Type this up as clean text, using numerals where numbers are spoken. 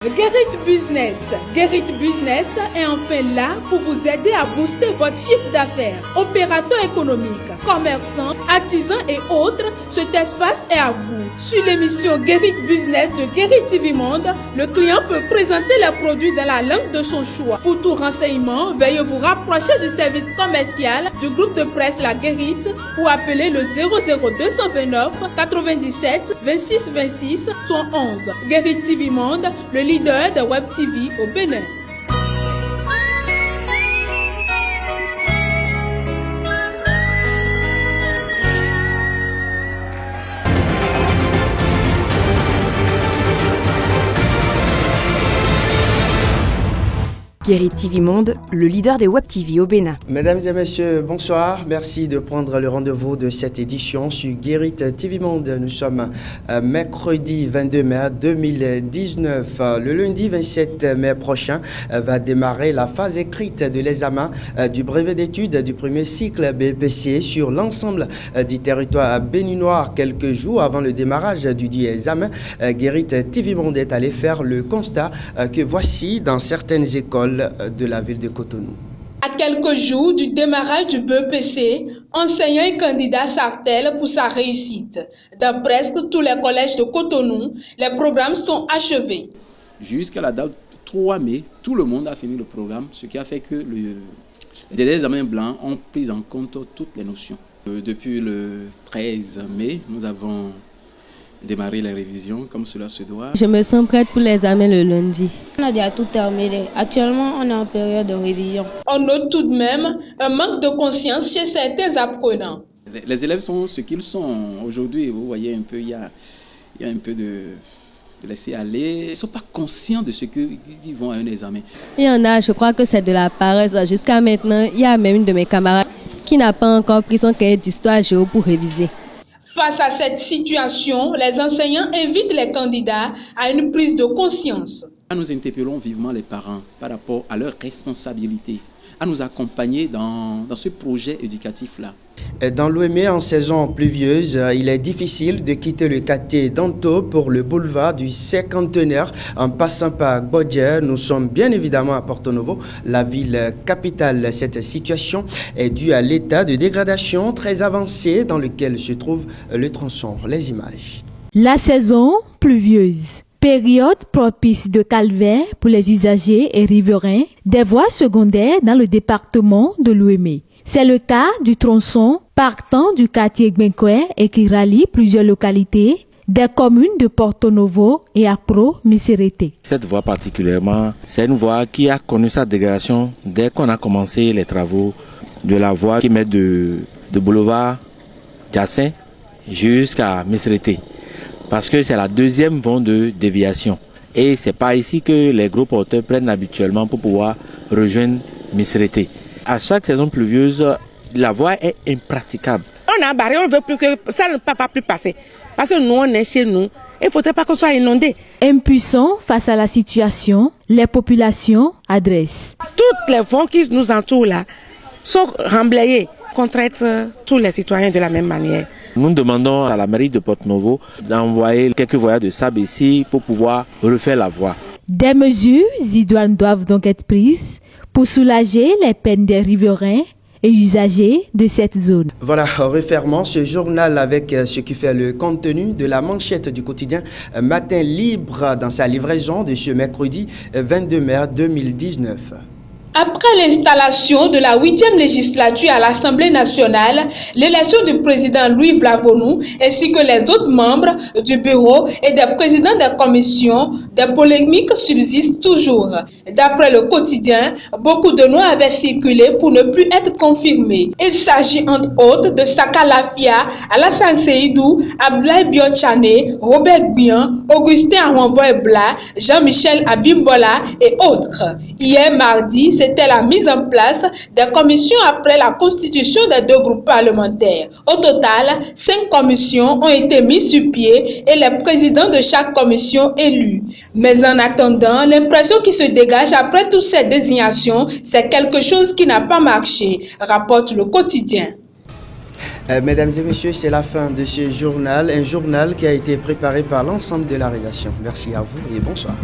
Guérit Business. Guérit Business est enfin là pour vous aider à booster votre chiffre d'affaires. Opérateurs économiques, commerçants, artisans et autres, cet espace est à vous. Sur l'émission Guérit Business de Guérit TV Monde, le client peut présenter les produits dans la langue de son choix. Pour tout renseignement, veuillez vous rapprocher du service commercial du groupe de presse La Guérite ou appeler le 00229 97 26 26 111. Guérit TV Monde, le leader de Web TV au Bénin. Guérit TV Monde, le leader des Web TV au Bénin. Mesdames et messieurs, bonsoir. Merci de prendre le rendez-vous de cette édition sur Guérit TV Monde. Nous sommes mercredi 22 mai 2019. Le lundi 27 mai prochain va démarrer la phase écrite de l'examen du brevet d'études du premier cycle BEPC sur l'ensemble du territoire béninois. Quelques jours avant le démarrage du dit examen, Guérit TV Monde est allé faire le constat que voici dans certaines écoles de la ville de Cotonou. À quelques jours du démarrage du BEPC, enseignants et candidats s'artèlent pour sa réussite. Dans presque tous les collèges de Cotonou, les programmes sont achevés. Jusqu'à la date 3 mai, tout le monde a fini le programme, ce qui a fait que les examens blancs ont pris en compte toutes les notions. Depuis le 13 mai, nous avons démarrer les révisions comme cela se doit. Je me sens prête pour l'examen le lundi. On a déjà tout terminé. Actuellement, on est en période de révision. On note tout de même un manque de conscience chez certains apprenants. Les élèves sont ce qu'ils sont aujourd'hui. Vous voyez un peu, il y a un peu de laisser aller. Ils ne sont pas conscients de ce qu'ils vont à un examen. Il y en a, je crois que c'est de la paresse. Jusqu'à maintenant, il y a même une de mes camarades qui n'a pas encore pris son cahier d'histoire géo pour réviser. Face à cette situation, les enseignants invitent les candidats à une prise de conscience. Nous interpellons vivement les parents par rapport à leurs responsabilités, à nous accompagner dans ce projet éducatif-là. Dans l'Ouémé, en saison pluvieuse, il est difficile de quitter le quartier d'Anto pour le boulevard du Cinquantenaire en passant par Bodjer. Nous sommes bien évidemment à Porto Novo, la ville capitale. Cette situation est due à l'état de dégradation très avancé dans lequel se trouve le tronçon. Les images. La saison pluvieuse. Période propice de calvaire pour les usagers et riverains des voies secondaires dans le département de l'Ouémé. C'est le cas du tronçon partant du quartier Gbenkoé et qui rallie plusieurs localités des communes de Porto Novo et Apro Miserete. Cette voie particulièrement, c'est une voie qui a connu sa dégradation dès qu'on a commencé les travaux de la voie qui met de boulevard Jassin jusqu'à Miserete. Parce que c'est la deuxième voie de déviation. Et c'est pas ici que les gros porteurs prennent habituellement pour pouvoir rejoindre Miserete. À chaque saison pluvieuse, la voie est impraticable. On a barré, on ne veut plus que ça ne peut pas plus passer. Parce que nous, on est chez nous. Il ne faudrait pas qu'on soit inondé. Impuissants face à la situation, les populations adressent. Toutes les voies qui nous entourent là sont remblayées, contraintes tous les citoyens de la même manière. Nous demandons à la mairie de Porto Novo d'envoyer quelques voyageurs de sable ici pour pouvoir refaire la voie. Des mesures idoines doivent donc être prises pour soulager les peines des riverains et usagers de cette zone. Voilà, refermons ce journal avec ce qui fait le contenu de la manchette du quotidien Matin Libre dans sa livraison de ce mercredi 22 mai 2019. Après l'installation de la 8e législature à l'Assemblée nationale, l'élection du président Louis Vlavonou ainsi que les autres membres du bureau et des présidents des commissions, des polémiques subsistent toujours. D'après le quotidien, beaucoup de noms avaient circulé pour ne plus être confirmés. Il s'agit entre autres de Saka Lafia, Alassane Seydou, Abdoulaye Biochane, Robert Bian, Augustin Aronvoy-Bla, Jean-Michel Abimbola et autres. Hier mardi, c'était la mise en place des commissions après la constitution des deux groupes parlementaires. Au total, 5 commissions ont été mises sur pied et les présidents de chaque commission élus. Mais en attendant, l'impression qui se dégage après toutes ces désignations, c'est quelque chose qui n'a pas marché, rapporte le quotidien. Mesdames et messieurs, c'est la fin de ce journal, un journal qui a été préparé par l'ensemble de la rédaction. Merci à vous et bonsoir.